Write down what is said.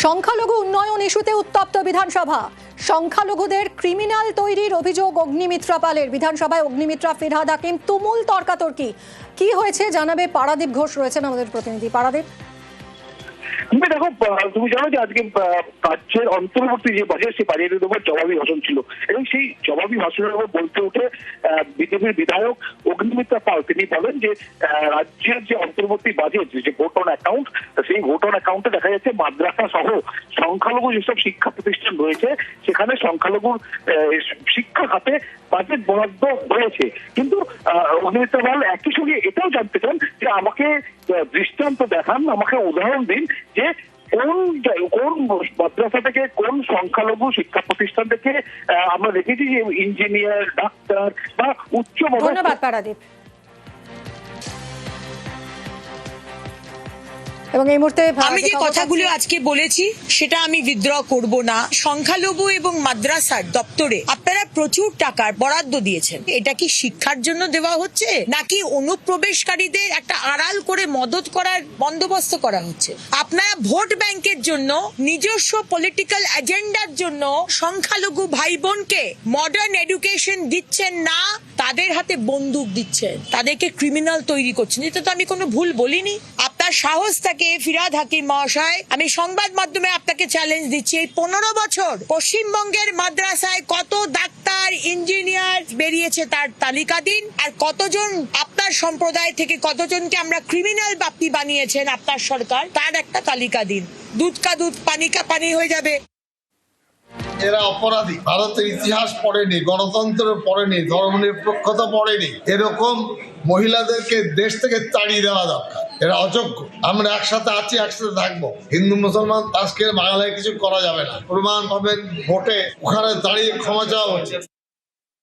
সংখ্যালঘু উন্নয়ন ইস্যুতে উত্তপ্ত বিধানসভা। সংখ্যালঘুদের ক্রিমিনাল তৈরির অভিযোগ অগ্নিমিত্রা পালের। বিধানসভায় অগ্নিমিত্রা ফিরহাদ হাকিম তুমুল তর্কাতর্কি। কি হয়েছে জানাবে পারাদীপ ঘোষ, রয়েছেন আমাদের প্রতিনিধি। পারাদীপ, দেখো, তুমি জানো যে আজকে রাজ্যের অন্তর্বর্তী যে বাজেট, সেই বাজেটের উপর জবাবি ভাষণ ছিল এবং সেই জবাবি ভাষণের উপর বলতে উঠে বিজেপির বিধায়ক অগ্নিমিত্রা পাল তিনি বলেন যে রাজ্যের যে অন্তর্বর্তী বাজেট, যে ভোট অন অ্যাকাউন্ট, সেই ভোট অন অ্যাকাউন্টে দেখা যাচ্ছে মাদ্রাসা সহ সংখ্যালঘু যেসব শিক্ষা প্রতিষ্ঠান রয়েছে সেখানে সংখ্যালঘুর শিক্ষা খাতে বাজেট বরাদ্দ হয়েছে। কিন্তু অগ্নিমিত্রা পাল একই সঙ্গে এটাও জানতে চান যে আমাকে দৃষ্টান্ত দেখান, আমাকে উদাহরণ দিন যে কোন মাদ্রাসা থেকে, কোন সংখ্যালঘু শিক্ষা প্রতিষ্ঠান থেকে আমরা দেখেছি যে ইঞ্জিনিয়ার, ডাক্তার বা উচ্চ। ধন্যবাদ পারাদীপ। এবং এই মুহূর্তে আমি যে কথাগুলো আজকে বলেছি সেটা আমি উইথড্র করব না। সংখ্যালঘু এবং মাদ্রাসার দপ্তরে আপনারা প্রচুর টাকার বরাদ্দ দিয়েছেন। এটা কি শিক্ষার জন্য দেওয়া হচ্ছে, নাকি অনুপ্রবেশকারীদের একটা আড়াল করে মদত করার বন্দোবস্ত করা হচ্ছে? আপনারা ভোট ব্যাংকের জন্য, নিজস্ব পলিটিক্যাল এজেন্ডার জন্য সংখ্যালঘু ভাই বোনকে মডার্ন এডুকেশন দিচ্ছেন না, তাদের হাতে বন্দুক দিচ্ছেন, তাদেরকে ক্রিমিনাল তৈরি করছেন। এটা তো আমি কোনো ভুল বলিনি। আপনার সাহস থাকে ফিরহাদ হাকিম মহাশয়, আমি সংবাদ মাধ্যমে আপনাকে চ্যালেঞ্জ দিচ্ছি, এই 15 বছর পশ্চিমবঙ্গের মাদ্রাসায় কত ডাক্তার, ইঞ্জিনিয়ার বেরিয়েছে তার তালিকা দিন, আর কতজন আপনার সম্প্রদায় থেকে কতজনকে আমরা ক্রিমিনাল বাপ্পি বানিয়েছেন আপনার সরকার, তার একটা তালিকা দিন। দুধ কা দুধ, পানি কা পানি হয়ে যাবে। এরা অপরাধী। ভারতের ইতিহাস পড়েনি, গণতন্ত্র পড়েনি, ধর্মনিরপেক্ষতা পড়েনি। এরকম মহিলাদেরকে দেশ থেকে তাড়িয়ে দেওয়া দরকার। এরা অযোগ্য। আমরা একসাথে আছি, একসাথে থাকবো। হিন্দু মুসলমান আজকে বাংলায় কিছু করা যাবে না। প্রমাণ পাবেন ভোটে, ওখানে দাঁড়িয়ে ক্ষমা চাওয়া উচিত।